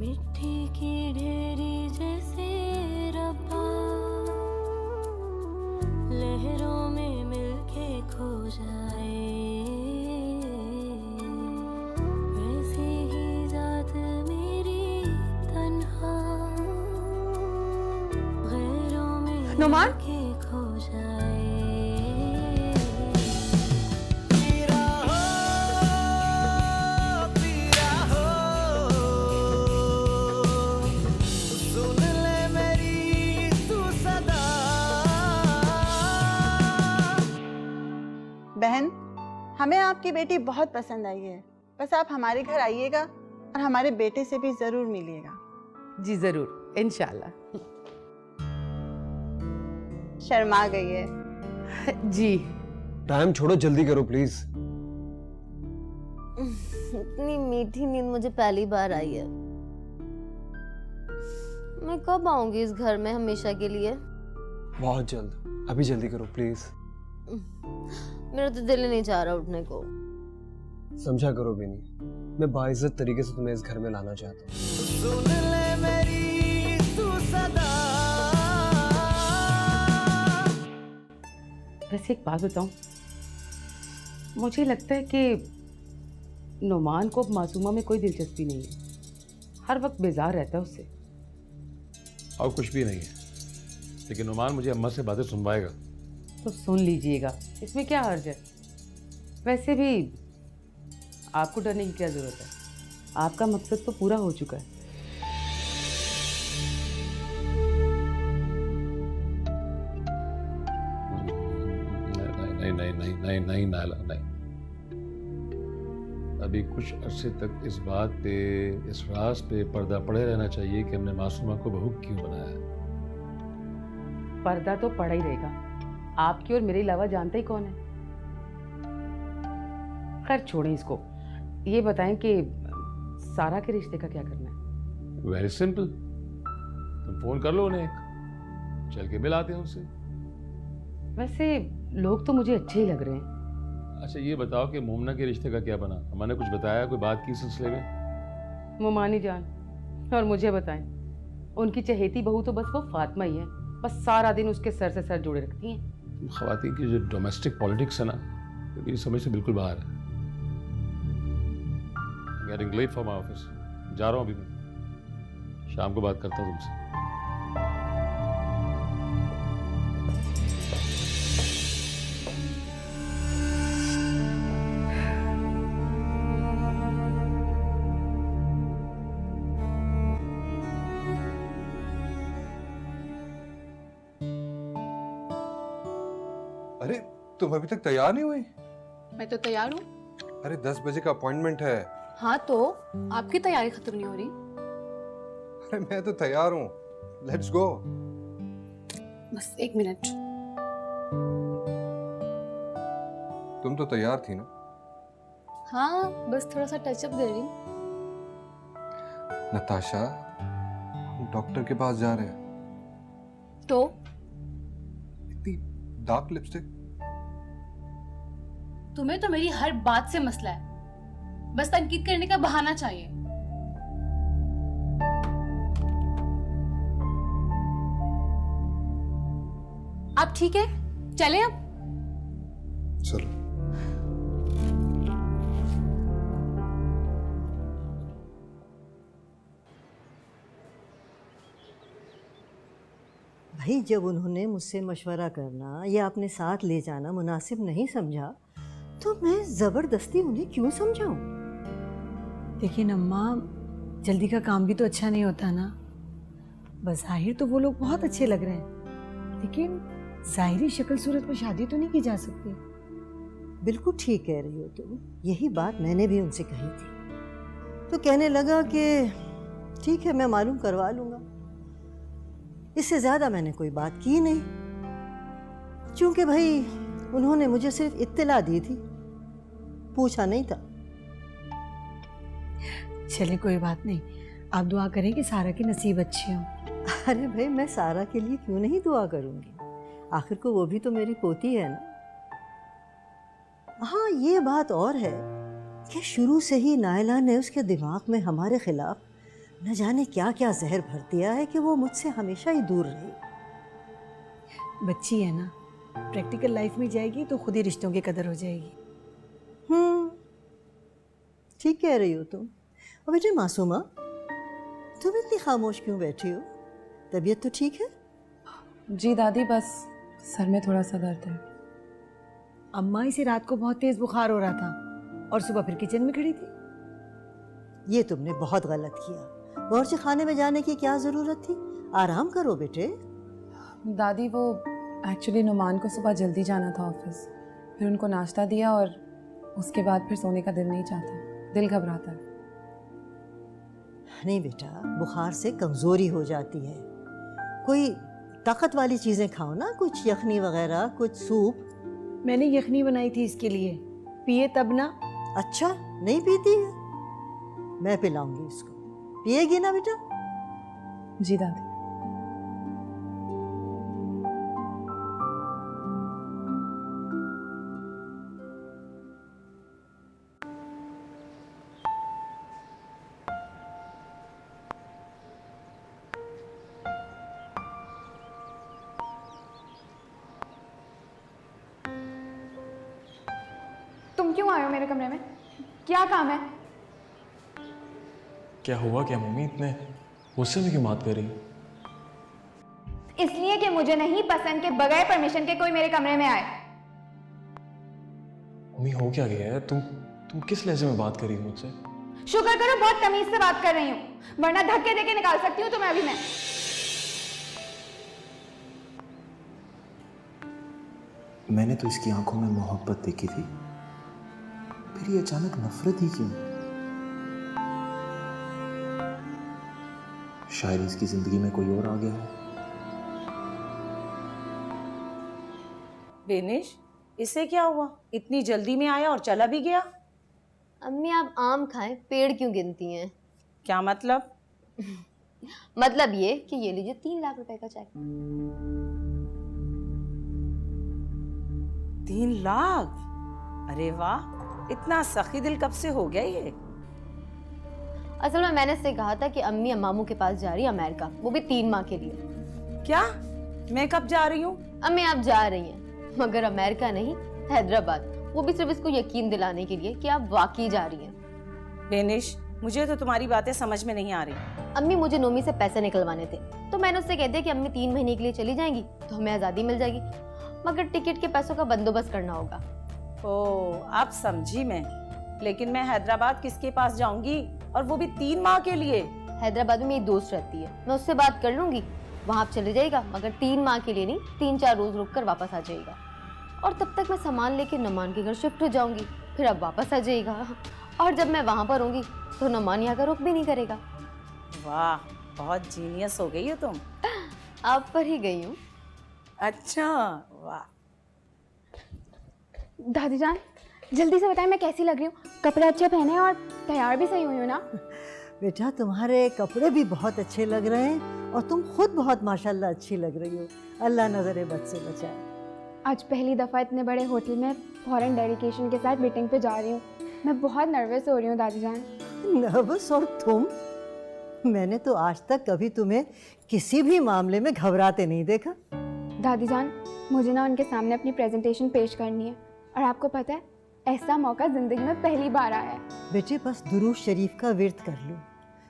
मिट्टी की ढेरी जैसे रब्बा, लहरों में मिलके खो जाए, वैसे ही जात मेरी तन्हा, गैरों में नुमान? मिलके खो जाए। बहन, हमें आपकी बेटी बहुत पसंद आई है। बस आप हमारे घर आइएगा और हमारे बेटे से भी जरूर मिलिएगा। जी जरूर, इंशाल्लाह। शर्मा गई है। जी। टाइम छोड़ो, जल्दी करो प्लीज। इतनी मीठी नींद मुझे पहली बार आई है। मैं कब आऊंगी इस घर में हमेशा के लिए? बहुत जल्द, अभी जल्दी करो प्लीज। मेरा तो दिल ही नहीं चाह रहा उठने को। समझा करो बेनी, मैं बाइज्जत तरीके से तुम्हें इस घर में लाना चाहता हूँ। सुन ले मेरी तू सदा। वैसे एक बात बताऊं, मुझे लगता है कि नुमान को अब मासूमा में कोई दिलचस्पी नहीं है। हर वक्त बेजार रहता है उससे। और कुछ भी नहीं है, लेकिन नुमान मुझे अम्मा से बातें सुनवाएगा। तो सुन लीजिएगा, इसमें क्या हर्ज है। वैसे भी आपको डरने की क्या जरूरत है, आपका मकसद तो पूरा हो चुका है। नहीं नहीं नहीं नहीं नहीं नाला नहीं। अभी कुछ अरसे तक इस बात पे, इस राज पे पर्दा पड़े रहना चाहिए कि हमने मासूमा को बहू क्यों बनाया। पर्दा तो पड़ा ही रहेगा, आपकी और मेरे अलावा जानता ही कौन है। खैर छोड़ें इसको, ये बताएं कि सारा के रिश्ते का क्या करना है। वेरी सिंपल, तुम फोन कर लो उन्हें, चल के मिलाते हैं उनसे। वैसे लोग तो मुझे अच्छे ही लग रहे हैं। अच्छा ये बताओ कि मोमना के रिश्ते का क्या बना? हमने कुछ बताया, कोई बात की इस सिलसिले में? मोमानी जान, और मुझे बताएं, उनकी चहेती बहू तो बस वो फातिमा ही है। बस सारा दिन उसके सर से सर जोड़े रखती हैं। ख़वातीन की जो डोमेस्टिक पॉलिटिक्स है ना, ये समझ से बिल्कुल बाहर है। Getting late for my office, जा रहा हूँ अभी मैं। शाम को बात करता हूँ तुमसे। अरे तुम अभी तक तैयार नहीं हुई? मैं तो तैयार हूँ। अरे 10 बजे का अपॉइंटमेंट है। हाँ तो आपकी तैयारी खत्म नहीं हो रही? अरे मैं तो तैयार हूँ, लेट्स गो। बस एक मिनट। तुम तो तैयार थी ना? हाँ बस थोड़ा सा टचअप दे रही हूँ। नताशा, हम डॉक्टर के पास जा रहे हैं। तो इतनी डार्क लिपस्टिक? तुम्हें तो मेरी हर बात से मसला है, बस तनकीद करने का बहाना चाहिए। आप ठीक है, चलें अब? चलो। भाई जब उन्होंने मुझसे मशवरा करना या अपने साथ ले जाना मुनासिब नहीं समझा तो मैं ज़बरदस्ती उन्हें क्यों समझाऊं? लेकिन अम्मा, जल्दी का काम भी तो अच्छा नहीं होता ना। बज़ाहिर तो वो लोग बहुत अच्छे लग रहे हैं, लेकिन ज़ाहिरी शक्ल सूरत पर शादी तो नहीं की जा सकती। बिल्कुल ठीक कह रही हो तुम, यही बात मैंने भी उनसे कही थी। तो कहने लगा कि ठीक है मैं मालूम करवा लूँगा। इससे ज़्यादा मैंने कोई बात की नहीं, क्योंकि भाई उन्होंने मुझे सिर्फ इत्तला दी थी, पूछा नहीं था। चले कोई बात नहीं, आप दुआ करें कि सारा के नसीब अच्छे हों। अरे भाई मैं सारा के लिए क्यों नहीं दुआ करूँगी, आखिर को वो भी तो मेरी पोती है ना। हाँ ये बात और है कि शुरू से ही नायला ने उसके दिमाग में हमारे खिलाफ न जाने क्या क्या जहर भर दिया है कि वो मुझसे हमेशा ही दूर रही। बच्ची है ना, प्रैक्टिकल लाइफ में जाएगी तो खुद ही रिश्तों की कदर हो जाएगी। ठीक कह रही हो तुम। और बेटे मासूमा, तुम इतनी खामोश क्यों बैठी हो? तबीयत तो ठीक है? जी दादी, बस सर में थोड़ा सा दर्द है। अम्मा इसे रात को बहुत तेज बुखार हो रहा था और सुबह फिर किचन में खड़ी थी। ये तुमने बहुत गलत किया। बावर्ची खाने में जाने की क्या ज़रूरत थी? आराम करो बेटे। दादी वो एक्चुअली नुमान को सुबह जल्दी जाना था ऑफिस, फिर उनको नाश्ता दिया और उसके बाद फिर सोने का दिल नहीं चाहता, दिल घबराता है। नहीं बेटा, बुखार से कमज़ोरी हो जाती है। कोई ताकत वाली चीज़ें खाओ ना, कुछ यखनी वगैरह, कुछ सूप। मैंने यखनी बनाई थी इसके लिए, पिए तब ना। अच्छा, नहीं पीती है? मैं पिलाऊंगी इसको, पिएगी ना बेटा? जी दादी। तुम क्यों आए हो मेरे कमरे में? क्या काम है? क्या हुआ क्या मम्मी, इतने गुस्से में क्यों बात कर रही? इसलिए कि मुझे नहीं पसंद के बगैर परमिशन के कोई मेरे कमरे में आए। मम्मी हो क्या गया है? तुम किस लहजे में बात कर रही हो मुझसे? शुक्र करो बहुत तमीज से बात कर रही हूँ, वरना धक्के देके निकाल सकती हूँ तुम्हें अभी मैं। मैंने तो इसकी आंखों में मोहब्बत देखी थी, फिर ये अचानक नफरत ही क्यों? शायद इसकी जिंदगी में कोई और आ गया है। बेनिश, इसे क्या हुआ? इतनी जल्दी में आया और चला भी गया। अम्मी आप आम खाएं, पेड़ क्यों गिनती हैं? क्या मतलब? मतलब ये कि ये लीजिए 3 लाख रुपए का चेक। 3 लाख? अरे वाह, इतना सखी दिल कब से हो गया ये? असल में मैंने इससे कहा था कि अम्मी मामू के पास जा रही है अमेरिका, वो भी 3 माह के लिए। क्या? मैं कब जा रही हूँ? अम्मी आप जा रही हैं, मगर अमेरिका नहीं, हैदराबाद। वो भी सिर्फ इसको यकीन दिलाने के लिए कि आप वाकई जा रही हैं। बेनिश, मुझे तो तुम्हारी बातें समझ में नहीं आ रही। अम्मी मुझे नोमी से पैसे निकलवाने थे, तो मैंने उससे कह दिया कि अम्मी 3 महीने के लिए चली जाएंगी तो हमें आज़ादी मिल जाएगी, मगर टिकट के पैसों का बंदोबस्त करना होगा। ओह, अब समझी मैं। लेकिन मैं हैदराबाद किसके पास जाऊंगी, और वो भी 3 माह के लिए? हैदराबाद में मेरी दोस्त रहती है, मैं उससे बात कर लूंगी, वहां आप चले जाइएगा, मगर 3 माह के लिए नहीं, 3-4 रोज रुक कर वापस आ जाइएगा। और तब तक मैं सामान लेके नुमान के घर शिफ्ट हो जाऊंगी, फिर अब वापस आ जाइएगा। और जब मैं वहां पर होंगी तो नुमान यहाँ का रुख भी नहीं करेगा। वाह, बहुत जीनियस हो गई हो तुम। आप पर ही गई हूँ। अच्छा, वाह। दादी जान, जल्दी से बताएं मैं कैसी लग रही हूँ? कपड़े अच्छे पहने और तैयार भी सही हुई हूँ ना? बेटा, तुम्हारे कपड़े भी बहुत अच्छे लग रहे हैं और तुम खुद बहुत माशाल्लाह अच्छी लग रही हो। अल्लाह नजरे बद से बचाए। आज पहली दफ़ा इतने बड़े होटल में फॉरेन डेलीगेशन के साथ मीटिंग पे जा रही हूँ। मैं बहुत नर्वस हो रही हूँ दादी जान। नर्वस? और तुम? मैंने तो आज तक कभी तुम्हें किसी भी मामले में घबराते नहीं देखा। दादी जान, मुझे ना उनके सामने अपनी प्रेजेंटेशन पेश करनी है, और आपको पता है ऐसा मौका ज़िंदगी में पहली बार आया है। बेटे, बस दुरूद शरीफ का विर्द कर लो,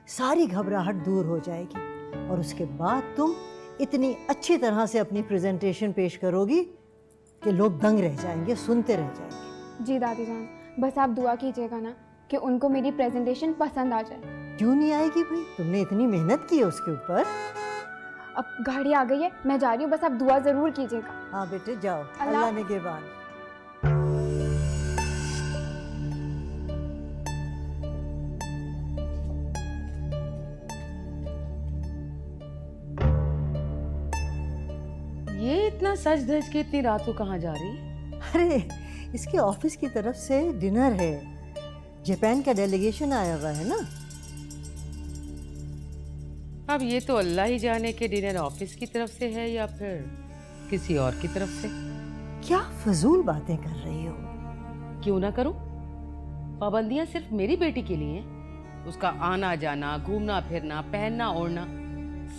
सारी घबराहट दूर हो जाएगी और उसके बाद तुम इतनी अच्छी तरह से अपनी प्रेजेंटेशन पेश करोगी कि लोग दंग रह जाएंगे, सुनते रह जाएंगे। जी दादी जान, बस आप दुआ कीजिएगा ना कि उनको मेरी प्रेजेंटेशन पसंद आ जाए। क्यों नहीं आएगी भाई, तुमने इतनी मेहनत की है उसके ऊपर। अब गाड़ी आ गई है, मैं जा रही हूँ, बस आप दुआ ज़रूर कीजिएगा। हाँ बेटे जाओ, अल्लाह निगहबान। ये इतना सज धज के इतनी रात को कहाँ जा रही? अरे, इसके ऑफिस की तरफ से डिनर है, जापान का डेलीगेशन आया हुआ है ना। अब ये तो अल्लाह ही जाने के डिनर ऑफिस की तरफ से है या फिर किसी और की तरफ से। क्या फजूल बातें कर रही हो? क्यों ना करूं? पाबंदियां सिर्फ मेरी बेटी के लिए हैं। उसका आना जाना, घूमना फिरना, पहनना ओढ़ना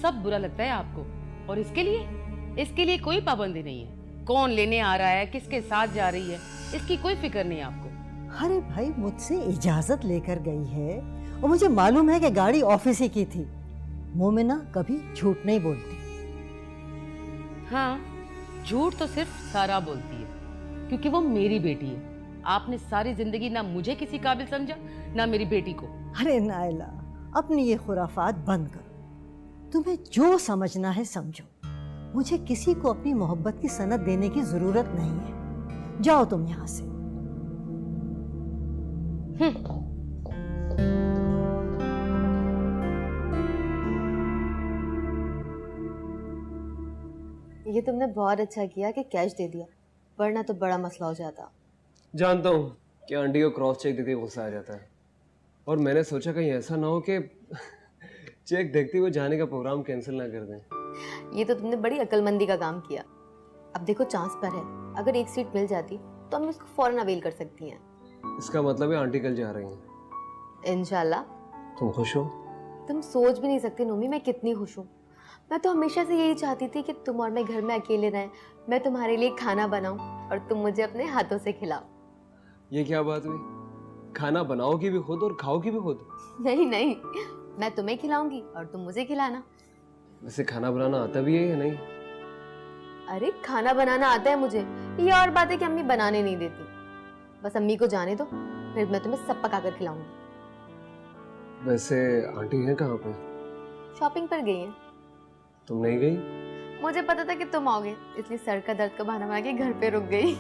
सब बुरा लगता है आपको। और इसके लिए कोई पाबंदी नहीं है। कौन लेने आ रहा है, किसके साथ जा रही है, इसकी कोई फिक्र नहीं आपको। अरे भाई, मुझसे इजाजत लेकर गई है और मुझे मालूम है कि गाड़ी ऑफिस ही की थी। मोमिना कभी झूठ नहीं बोलती। हाँ, झूठ तो सिर्फ सारा बोलती है, क्योंकि वो मेरी बेटी है। आपने सारी जिंदगी ना मुझे किसी काबिल समझा, ना मेरी बेटी को। अरे नायला, अपनी ये खुराफात बंद करो। तुम्हें जो समझना है समझो। मुझे किसी को अपनी मोहब्बत की सनद देने की जरूरत नहीं है। जाओ तुम यहाँ से। ये तुमने बहुत अच्छा किया कि कैश दे दिया, वरना तो बड़ा मसला हो जाता। जानता हूँ कि आंटी को क्रॉस चेक देखते ही गुस्सा आ जाता है, और मैंने सोचा कहीं ऐसा ना हो कि चेक देखते हुए जाने का प्रोग्राम कैंसिल ना कर दें। ये तो तुमने बड़ी अक्लमंदी का काम किया। अब देखो, चांस पर है, अगर एक सीट मिल जाती तो हम इसको फौरन अवेल कर सकती हैं। इसका मतलब है आंटी कल जा रही हैं। इंशाल्लाह। तुम खुश हो? तुम सोच भी नहीं सकते नोमी, मैं कितनी खुश हूँ। मैं तो हमेशा से यही चाहती थी कि तुम और मैं घर में अकेले रहें, मैं तुम्हारे लिए खाना बनाऊं और तुम मुझे अपने हाथों से खिलाओ। ये क्या बात हुई? खाना बनाओगी भी खुद और खाओगी भी खुद? नहीं नहीं, मैं तुम्हें खिलाऊंगी और तुम मुझे खिलाना। वैसे खाना बनाना आता भी है या नहीं? अरे खाना बनाना आता है मुझे, ये और बात है कि अम्मी बनाने नहीं देती। बस अम्मी को जाने दो, फिर मैं तुम्हें सब पका कर खिलाऊंगी। वैसे आंटी हैं कहाँ पे? शॉपिंग पर गई हैं। तुम नहीं गई? मुझे पता था कि तुम आओगे, इसलिए सर का दर्द का बहाना बना के घर पे रुक गई।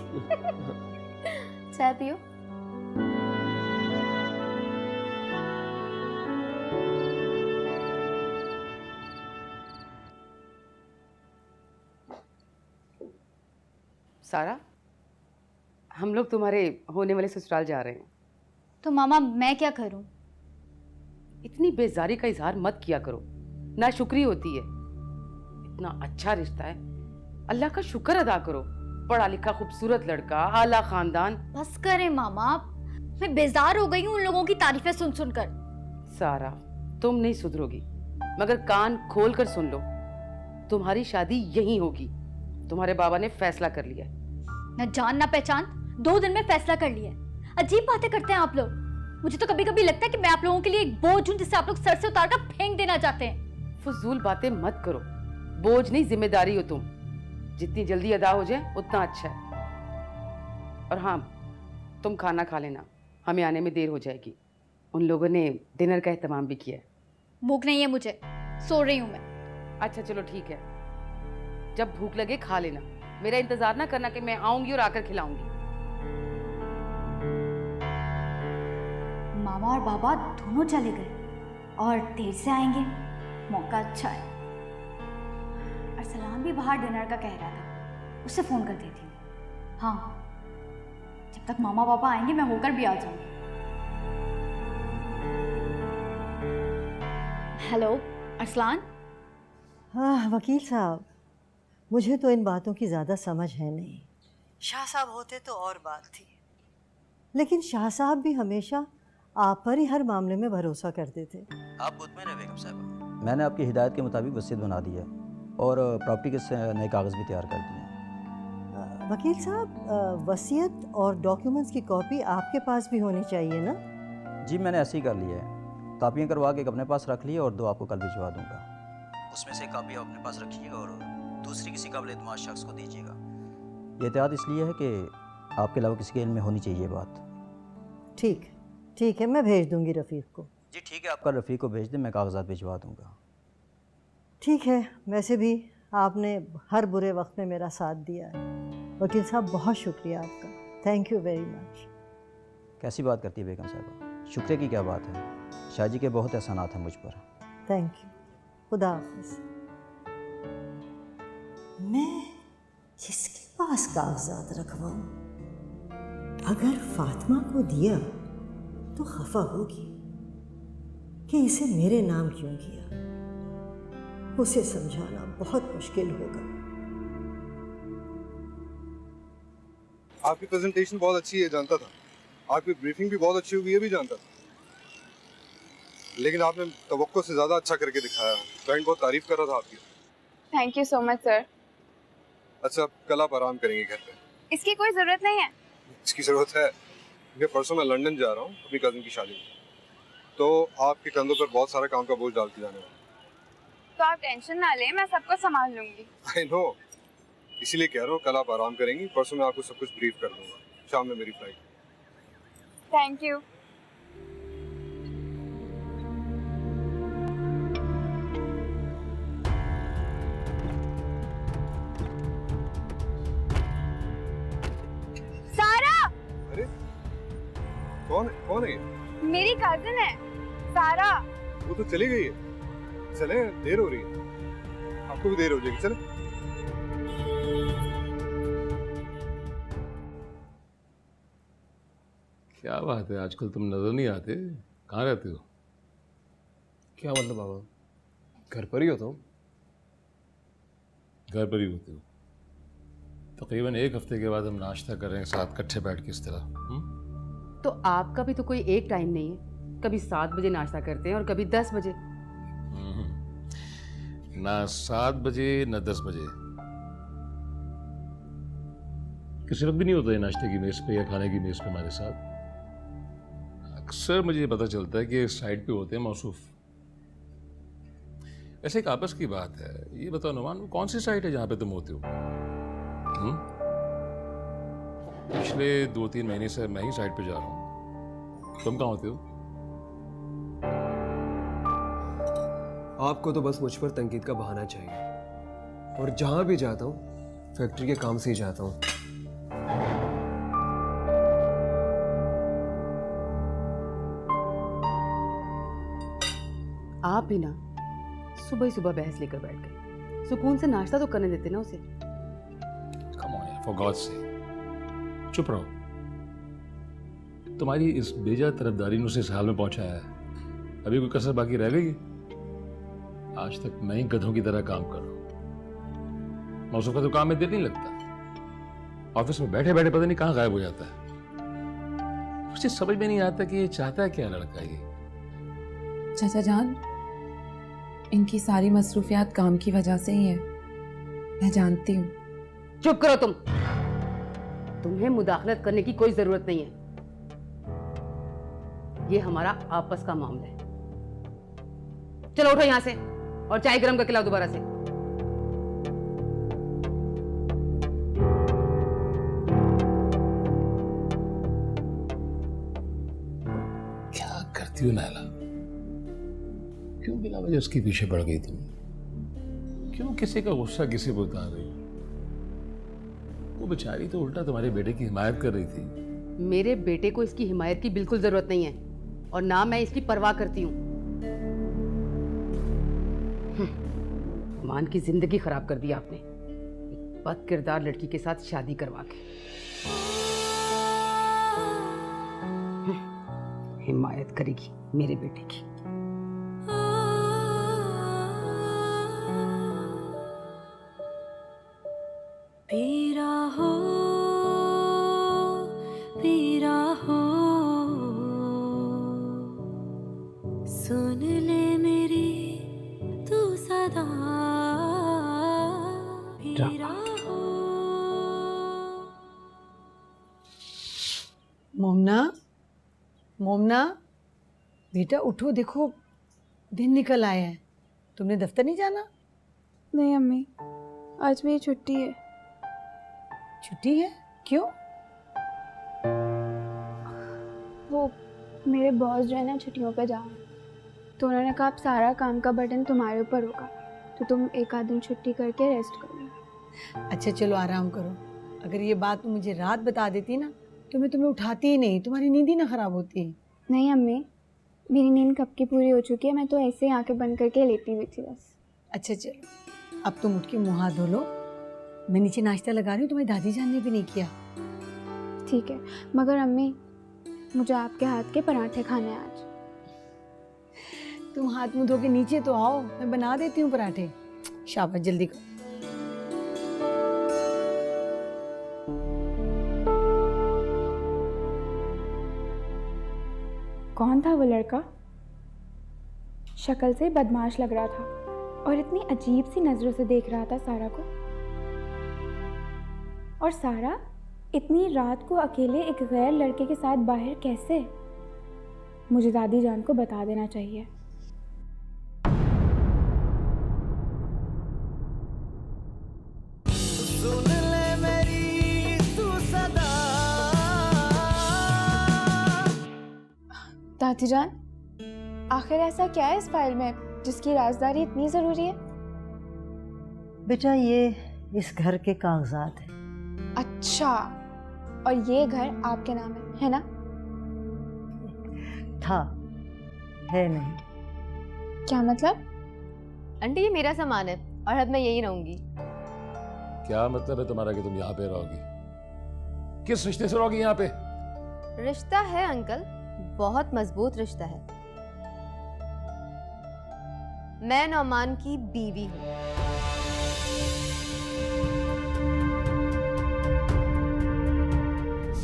चाय पियो। सारा, हम लोग तुम्हारे होने वाले ससुराल जा रहे हैं। तो मामा मैं क्या करूं? इतनी बेजारी का इजहार मत किया करो, ना शुक्री होती है। इतना अच्छा रिश्ता है, अल्लाह का शुक्र अदा करो। पढ़ा लिखा खूबसूरत लड़का, आला खानदान। बस करें मामा, मैं बेजार हो गई हूँ उन लोगों की तारीफें सुन सुनकर। सारा, तुम नहीं सुधरोगी, मगर कान खोल कर सुन लो, तुम्हारी शादी यहीं होगी। तुम्हारे बाबा ने फैसला कर लिया है। न जान ना पहचान, 2 दिन में फैसला कर लिया है। अजीब बातें करते हैं आप लोग। मुझे तो कभी कभी लगता है कि मैं आप लोगों के लिए एक बोझ हूं, जिसे आप लोग सर से उतार कर फेंक देना चाहते हैं। फजूल बातें मत करो, बोझ नहीं जिम्मेदारी हो तुम। जितनी जल्दी अदा हो जाए उतना अच्छा है। और हाँ, तुम खाना खा लेना, हमें आने में देर हो जाएगी। उन लोगों ने डिनर का एहतमाम भी किया है। भूख नहीं है मुझे, सो रही हूँ मैं। अच्छा चलो ठीक है, जब भूख लगे खा लेना। मेरा इंतजार ना करना कि मैं आऊंगी और आकर खिलाऊंगी। मामा और बाबा दोनों चले गए और देर से आएंगे, मौका अच्छा है। अरसलान भी बाहर डिनर का कह रहा था, उससे फोन कर देती हूँ। हाँ, जब तक मामा पापा आएंगे मैं होकर भी आ जाऊंगी। हेलो अरसलान। हाँ वकील साहब, मुझे तो इन बातों की ज़्यादा समझ है नहीं। शाह साहब होते तो और बात थी, लेकिन शाह साहब भी हमेशा आप पर ही हर मामले में भरोसा करते थे। आप मुतमईन हैं बेगम साहब, मैंने आपकी हिदायत के मुताबिक वसीयत बना दी है और प्रॉपर्टी के नए कागज़ भी तैयार कर दिए हैं। वकील साहब, वसीयत और डॉक्यूमेंट्स की कॉपी आपके पास भी होनी चाहिए ना? जी मैंने ऐसे ही कर लिया है। कापियाँ करवा के अपने पास रख ली और 2 आपको कल भिजवा दूँगा। उसमें से कापी आप अपने पास रखिएगा और दूसरी किसी काबिल एतमाद शख्स को दीजिएगा। ये एहतियात इसलिए है कि आपके अलावा किसी के इल्म में होनी चाहिए ये बात। ठीक है, मैं भेज दूंगी रफ़ीक को। जी ठीक है, आपका रफ़ीक को भेज दें, मैं कागजात भिजवा दूँगा। ठीक है, वैसे भी आपने हर बुरे वक्त में मेरा साथ दिया है। वकील साहब बहुत शुक्रिया आपका, थैंक यू वेरी मच। कैसी बात करती है बेगम साहब, शुक्रिया की क्या बात है। शाह जी के बहुत एहसानात हैं मुझ पर। थैंक यू, खुदा हाफिज़। मैं किसके पास कागजात रखवाऊं? अगर फातिमा को दिया तो खफा होगी कि इसे मेरे नाम क्यों किया। उसे समझाना बहुत मुश्किल होगा। आपकी प्रेजेंटेशन बहुत अच्छी है, जानता था। आपकी ब्रीफिंग भी बहुत अच्छी होगी, ये भी जानता था। लेकिन आपने तवक्को से ज़्यादा अच्छा करके दिखाया। क्लाइंट बहुत तारीफ कर रहा था आपकी। Thank you so much sir. अच्छा, कल आप आराम करेंगे घर पे? इसकी कोई ज़रूरत नहीं है। इसकी ज़रूरत है, क्योंकि परसों मैं लंदन जा रहा हूँ अपनी कज़न की शादी में, तो आपके कंधों पर बहुत सारा काम का बोझ डाल के जाने वाला। तो आप टेंशन ना लें, मैं सबको संभाल लूंगी। आई नो, इसीलिए कह रहा हूँ कल आप आराम करेंगी, परसों मैं आपको सब कुछ ब्रीफ कर दूंगा। शाम में मेरी फ्लाइट। Thank you. सारा! अरे कौन है ये? मेरी कजिन है सारा। वो तो चली गई है। चले, देर हो रही है, आपको भी देर हो जाएगी। चले। क्या बात है, आजकल तुम नजर नहीं आते, कहाँ रहते हो? क्या मतलब बाबा, घर पर ही होता हूँ। घर पर ही होते हो? तकरीबन एक हफ्ते के बाद हम नाश्ता कर रहे हैं साथ इकट्ठे बैठ के इस तरह। तो आपका भी तो कोई एक टाइम नहीं है, कभी 7 बजे नाश्ता करते हैं और कभी 10 बजे। ना 7 बजे ना 10 बजे, किसी वक्त भी नहीं होता है नाश्ते की मेज़ पे या खाने की मेज़ पे हमारे साथ। अक्सर मुझे पता चलता है कि साइड पे होते हैं मौसूफ। ऐसे एक आपस की बात है, ये बताओ नुमान, वो कौन सी साइट है जहाँ पे तुम होते हो? पिछले 2-3 महीने से मैं ही साइड पे जा रहा हूँ, तुम कहाँ होते हो? आपको तो बस मुझ पर तनकीद का बहाना चाहिए, और जहां भी जाता हूँ फैक्ट्री के काम से ही जाता हूँ। आप भी ना सुबह ही सुबह बहस लेकर बैठ गए। सुकून से नाश्ता तो करने देते ना उसे। Come on यार, for God's sake, चुप रहो। तुम्हारी इस बेजा तरफदारी ने उसे इस हाल में पहुंचाया है, अभी कोई कसर बाकी रह गई? आज तक मैं ही गधों की तरह काम कर रहा हूं। मौसम का तो काम में देर नहीं लगता, ऑफिस में बैठे बैठे पता नहीं कहां गायब हो जाता है। मुझे समझ में नहीं आता कि ये चाहता है क्या लड़का ये। चाचा जान, इनकी सारी मसरूफियात काम की वजह से ही है, मैं जानती हूँ। चुप करो तुम, तुम्हें मुदाखलत करने की कोई जरूरत नहीं है। ये हमारा आपस का मामला है। चलो उठो यहां से और चाय गरम करके लाओ दोबारा से। क्या करती हो नाला? क्यों बिना वजह उसके पीछे पड़ गई तुम? क्यों किसी का गुस्सा किसी को उतार रही? वो बेचारी तो उल्टा तुम्हारे बेटे की हिमायत कर रही थी। मेरे बेटे को इसकी हिमायत की बिल्कुल जरूरत नहीं है, और ना मैं इसकी परवाह करती हूँ। मान की जिंदगी खराब कर दी आपने, एक बद किरदार लड़की के साथ शादी करवा के। हिमायत करेगी मेरे बेटे की। पीरा हो, पीरा हो, सुन ले मेरी तू सदा, पीरा हो। मोमना, मोमना बेटा उठो, देखो दिन निकल आया है। तुमने दफ्तर नहीं जाना? नहीं अम्मी, आज मेरी छुट्टी है। छुट्टी है? क्यों? वो मेरे बॉस जो है ना छुट्टियों पे जा रहे हैं, तो उन्होंने कहा अब सारा काम का बर्डन तुम्हारे ऊपर होगा, तो तुम एक आध दिन छुट्टी करके रेस्ट करो। अच्छा चलो आराम करो। अगर ये बात तुम मुझे रात बता देती ना तो मैं तुम्हें उठाती ही नहीं, तुम्हारी नींद ही ना खराब होती। नहीं अम्मी, मेरी नींद कब की पूरी हो चुकी है, मैं तो ऐसे ही आंखें बंद करके लेटी हुई थी बस। अच्छा चलो, अब तुम उठ के मुँह हाथ धो लो, मैं नीचे नाश्ता लगा रही हूँ, तुम्हारी दादी जान ने भी नहीं किया। ठीक है, मगर अम्मी मुझे आपके हाथ के पराठे खाने हैं आज। तुम हाथ मुंह धो के नीचे तो आओ, मैं बना देती हूँ पराठे। शाबाश, जल्दी करो। कौन था वो लड़का? शक्ल से बदमाश लग रहा था और इतनी अजीब सी नज़रों से देख रहा था सारा को। और सारा इतनी रात को अकेले एक गैर लड़के के साथ बाहर कैसे? मुझे दादी जान को बता देना चाहिए। सुन ले मेरी तू सदा। दादी जान, आखिर ऐसा क्या है इस फाइल में जिसकी राजदारी इतनी ज़रूरी है? बेटा ये इस घर के कागजात हैं। अच्छा, और ये घर आपके नाम है ना? था, है नहीं। क्या मतलब? आंटी ये मेरा सामान है और अब मैं यहीं रहूंगी। क्या मतलब है तुम्हारा कि तुम यहाँ पे रहोगी? किस रिश्ते से रहोगी यहाँ पे? रिश्ता है अंकल, बहुत मजबूत रिश्ता है। मैं नौमान की बीवी हूँ।